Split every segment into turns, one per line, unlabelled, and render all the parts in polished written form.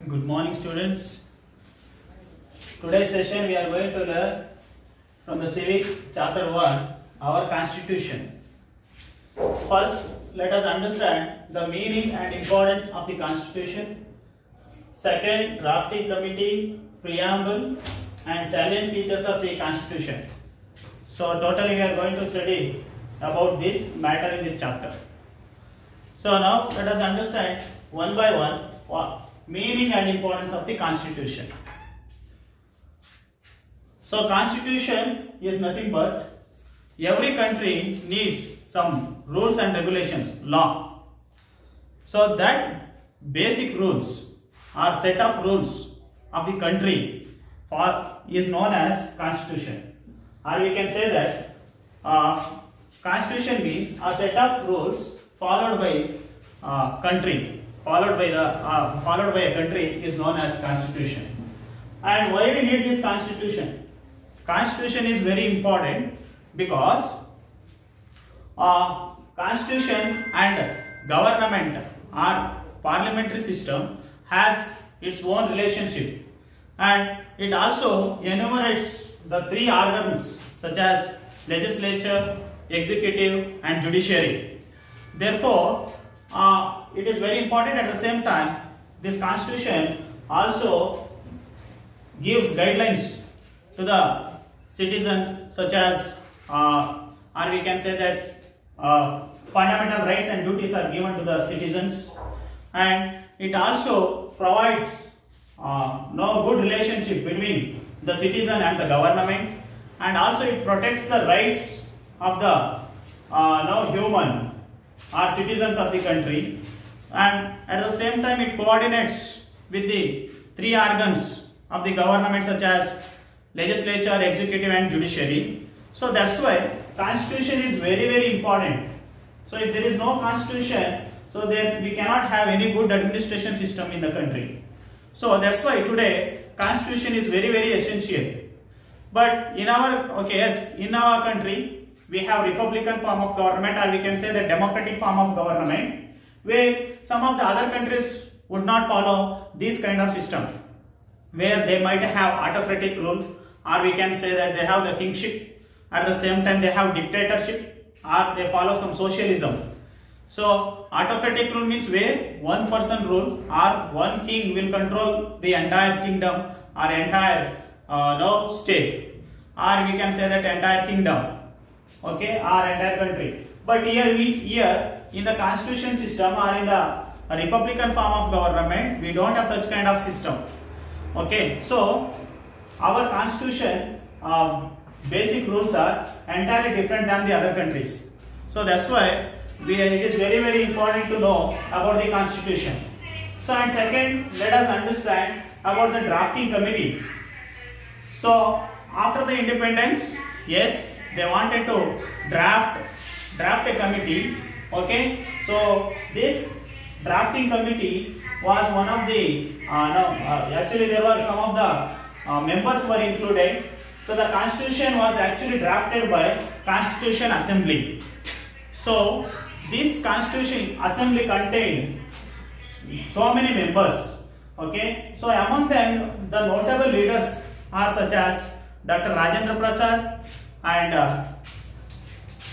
Good morning, students. Today's session we are going to learn from the civics chapter 1 our constitution. First, let us understand the meaning and importance of the constitution. Second, drafting committee, preamble and salient features of the constitution. So totally we are going to study about this matter in this chapter. So now let us understand one by one meaning and importance of the constitution. So constitution is nothing but every country needs some rules and regulations, law. So that basic rules or set of rules of the country is known as constitution, or we can say that constitution means a set of rules followed by country. Followed by a country is known as constitution. And why we need this constitution? Constitution is very important because constitution and government or parliamentary system has its own relationship, and it also enumerates the three organs such as legislature, executive and judiciary. Therefore, it is very important. At the same time, this constitution also gives guidelines to the citizens, such as or we can say that fundamental rights and duties are given to the citizens, and it also provides good relationship between the citizen and the government, and also it protects the rights of the human or citizens of the country, and at the same time it coordinates with the three organs of the government such as legislature, executive and judiciary. So that's why constitution is very important. So if there is no constitution, so then we cannot have any good administration system in the country. So that's why today constitution is very essential. But in our country we have republican form of government, or we can say the democratic form of government, where some of the other countries would not follow this kind of system, where they might have autocratic rule, or we can say that they have the kingship, at the same time they have dictatorship, or they follow some socialism. So autocratic rule means where one person rule or one king will control the entire kingdom or entire state, or we can say that entire kingdom, okay, or entire country. But here in the constitution system or in the republican form of government, we don't have such kind of system. Okay, so our constitution basic rules are entirely different than the other countries. So that's why it is very important to know about the constitution. So and second, let us understand about the drafting committee. So after the independence, yes, they wanted to draft a committee. Okay, so this drafting committee was one of the actually there were some of the members were included. So the constitution was actually drafted by Constitution Assembly. So this Constitution Assembly contained so many members. Okay, so among them the notable leaders are such as Dr. Rajendra Prasad, and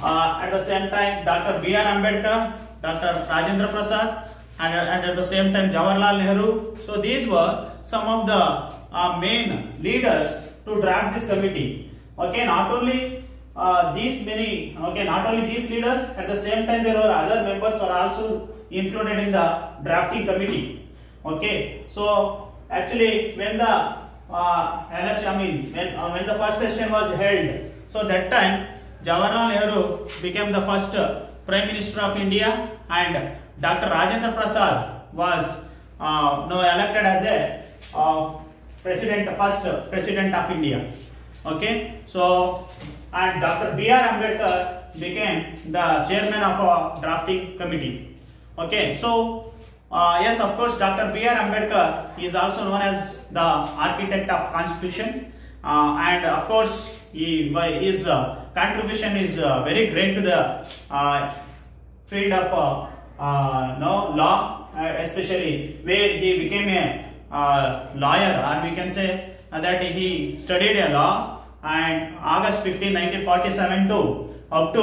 at the same time Dr. B.R. Ambedkar, Dr. Rajendra Prasad, and at the same time Jawaharlal Nehru. So these were some of the main leaders to draft this committee. Okay, not only these leaders, at the same time there were other members are also included in the drafting committee. Okay, so actually when the when the first session was held, so that time Jawaharlal Nehru became the first Prime Minister of India, and Dr. Rajendra Prasad was elected as a first president of India. Okay, so and Dr. B.R. Ambedkar became the chairman of a drafting committee. Okay, so yes, of course, Dr. B.R. Ambedkar is also known as the architect of Constitution, and of course his contribution is very great to the field of law, especially where he became a lawyer, or we can say that he studied a law, and August 15, 1947 to up to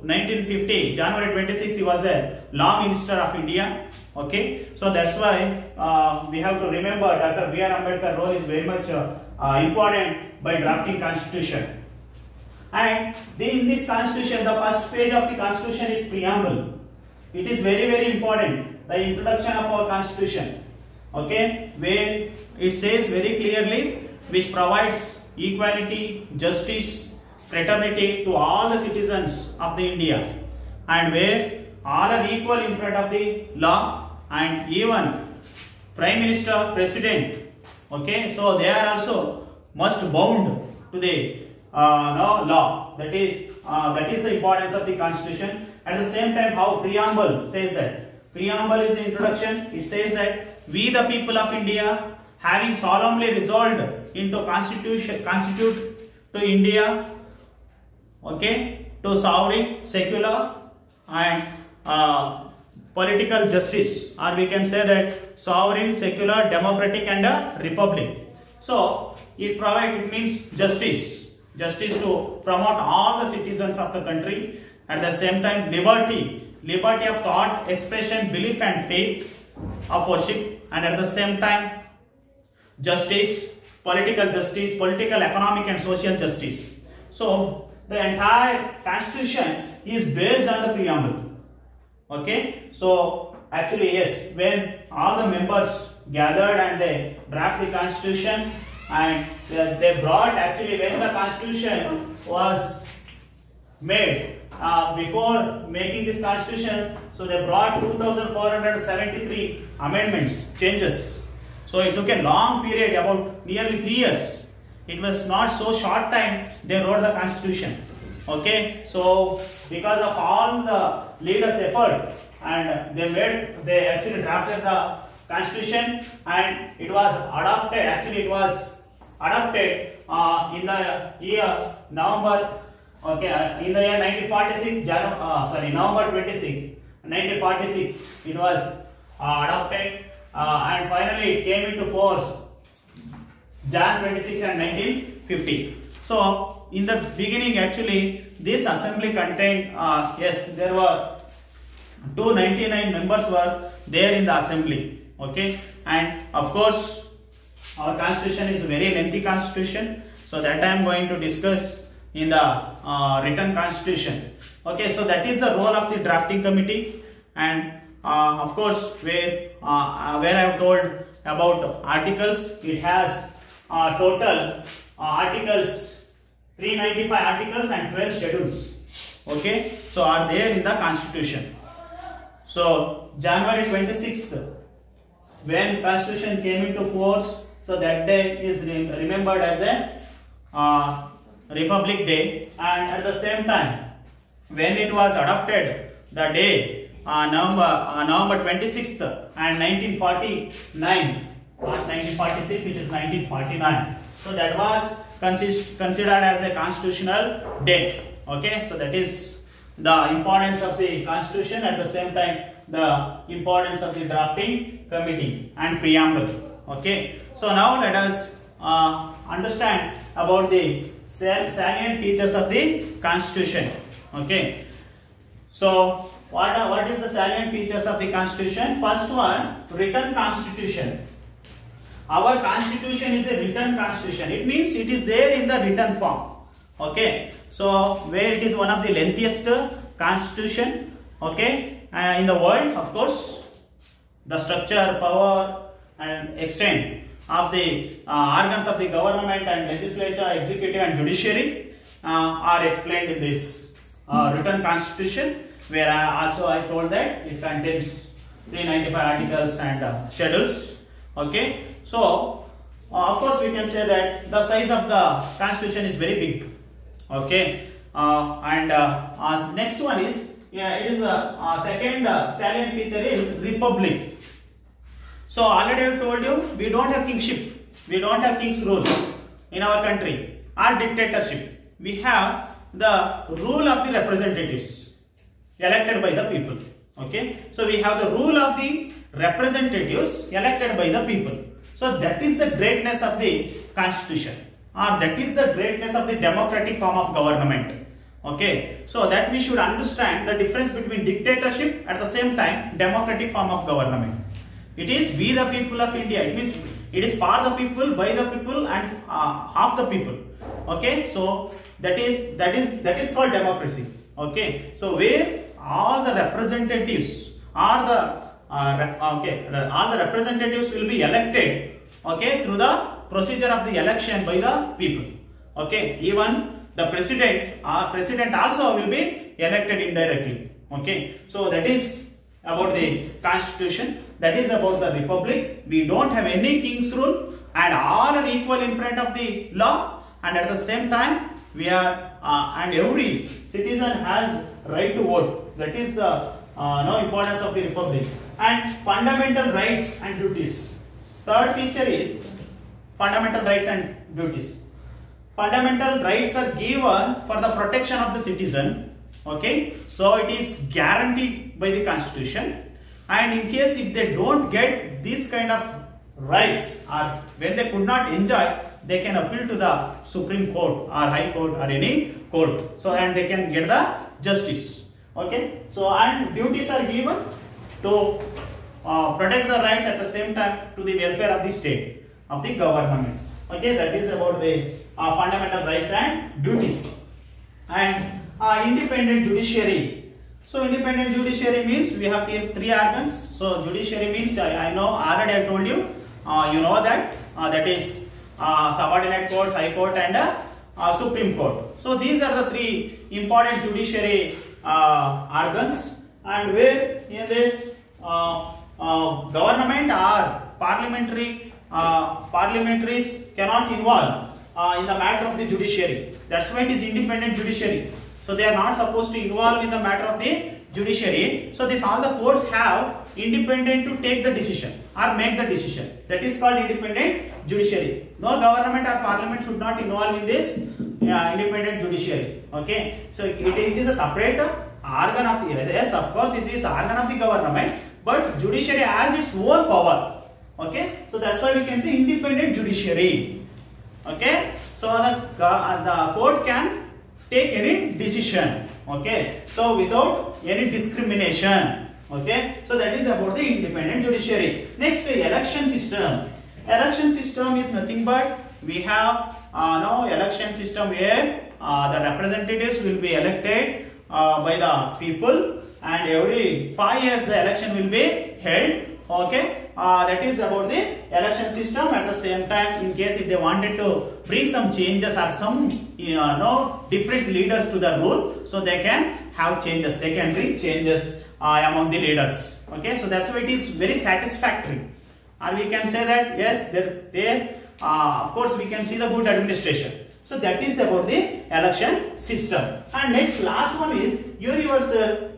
1950, January 26, he was a law minister of India. Okay, so that's why we have to remember Dr. B.R. Ambedkar role is very much important by drafting constitution. And in this constitution, the first page of the constitution is preamble. It is very, very important, the introduction of our constitution. Okay, where it says very clearly, which provides equality, justice, fraternity to all the citizens of the India, and where all are equal in front of the law, and even Prime Minister, President. Okay, so they are also must bound to the law. That is the importance of the constitution. At the same time, how preamble says that. Preamble is the introduction. It says that we the people of India, having solemnly resolved into constitute to India, okay, to sovereign, secular, and political justice, or we can say that sovereign, secular, democratic, and a republic. So it means justice to promote all the citizens of the country. At the same time, liberty of thought, expression, belief, and faith, of worship, and at the same time, justice, political, economic, and social justice. So the entire constitution is based on the preamble. Okay, so actually yes, when all the members gathered and they draft the constitution, and they brought, actually when the constitution was made, before making this constitution, so they brought 2473 amendments, changes. So it took a long period, about nearly 3 years. It was not so short time they wrote the constitution. Okay, so because of all the leaders' effort, and they actually drafted the constitution, and it was adopted. Actually, it was adopted in the year November. Okay, in the year 1946, November 26, 1946, it was adopted, and finally it came into force Jan 26 and 1950. So in the beginning, actually this assembly contained, yes, there were 299 members were there in the assembly. Okay, and of course our constitution is a very lengthy constitution, so that I am going to discuss in the written constitution. Okay, so that is the role of the drafting committee, and of course where I have told about articles, it has total articles, 395 articles and 12 schedules. Okay, so are there in the constitution. So January 26th, when constitution came into force, so that day is remembered as a Republic Day, and at the same time, when it was adopted, the day November 26th and 1949, not 1946, it is 1949. So that was considered as a constitutional day. Okay, so that is the importance of the constitution, at the same time the importance of the drafting committee and preamble. Okay, so now let us understand about the salient features of the constitution. Okay, so what is the salient features of the constitution? First one, written constitution. Our constitution is a written constitution. It means it is there in the written form. Okay, so where it is one of the lengthiest constitution, okay, in the world. Of course, the structure, power, and extent of the organs of the government and legislature, executive, and judiciary are explained in this written constitution, where I told that it contains 395 articles and schedules. Okay, so of course we can say that the size of the constitution is very big. Okay, and next one is, it is a second salient feature is republic. So already I have told you, we don't have kingship, we don't have king's rule in our country, or dictatorship. We have the rule of the representatives elected by the people. Okay, so we have the rule of the representatives elected by the people. So that is the greatness of the constitution, or that is the greatness of the democratic form of government. Okay, so that we should understand the difference between dictatorship at the same time democratic form of government. It is we the people of India. It means it is for the people, by the people, and of the people. Okay, so that is called democracy. Okay, so where all the representatives are the all the representatives will be elected. Okay, through the procedure of the election by the people. Okay, even the president also will be elected indirectly. Okay, so that is about the constitution. That is about the republic. We don't have any king's rule, and all are equal in front of the law, and at the same time we are and every citizen has right to vote. That is the importance of the republic. And fundamental rights and duties. Third feature is fundamental rights and duties. Fundamental rights are given for the protection of the citizen. Okay, so it is guaranteed by the constitution, and in case if they don't get this kind of rights, or when they could not enjoy, they can appeal to the Supreme Court or High Court or any court. So and they can get the justice. Okay, so and duties are given to protect the rights at the same time to the welfare of the state, of the government. Okay, that is about the fundamental rights and duties. And independent judiciary. So independent judiciary means we have the three organs. So judiciary means I know already I told you. You know that that is subordinate courts, High Court, and Supreme Court. So these are the three important judiciary organs, and where in this government or parliamentaries cannot involve in the matter of the judiciary. That's why it is independent judiciary. So they are not supposed to involve in the matter of the judiciary. So this all the courts have independent to take the decision or make the decision. That is called independent judiciary. No government or parliament should not involve in this independent judiciary. Okay, so it is a separate organ of the, yes, of course it is organ of the government, but judiciary has its own power. Okay, so that's why we can say independent judiciary. Okay, so the court can take any decision. Okay, so without any discrimination. Okay, so that is about the independent judiciary. Next, election system. Election system is nothing but we have election system where the representatives will be elected by the people, and every 5 years the election will be held. Okay, that is about the election system. At the same time, in case if they wanted to bring some changes or some different leaders to the rule, so they can have changes. They can bring changes among the leaders. Okay, so that's why it is very satisfactory. And we can say that yes, there of course we can see the good administration. So that is about the election system. And next, last one is universal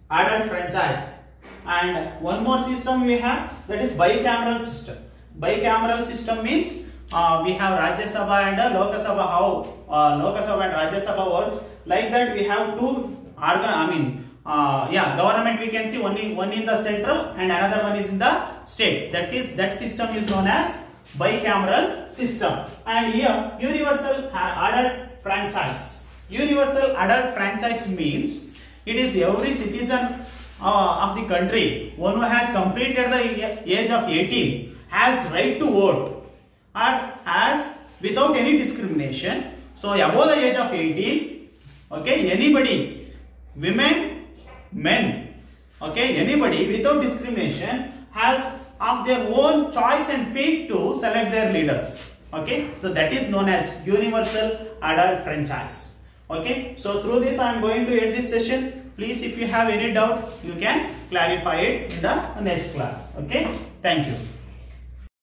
adult franchise. And one more system we have, that is bicameral system. Bicameral system means we have Rajya Sabha and Lok Sabha. How Lok Sabha and Rajya Sabha works, like that we have two government we can see, one in the central and another one is in the state. That system is known as bicameral system. And here universal adult franchise. Universal adult franchise means it is every citizen of the country, one who has completed the age of 18 has right to vote, or has without any discrimination. So above the age of 18, okay, anybody, women, men, okay, anybody without discrimination has of their own choice and faith to select their leaders. Okay, so that is known as universal adult franchise. Okay, so through this I am going to end this session. Please, if you have any doubt, you can clarify it in the next class. Okay, thank you.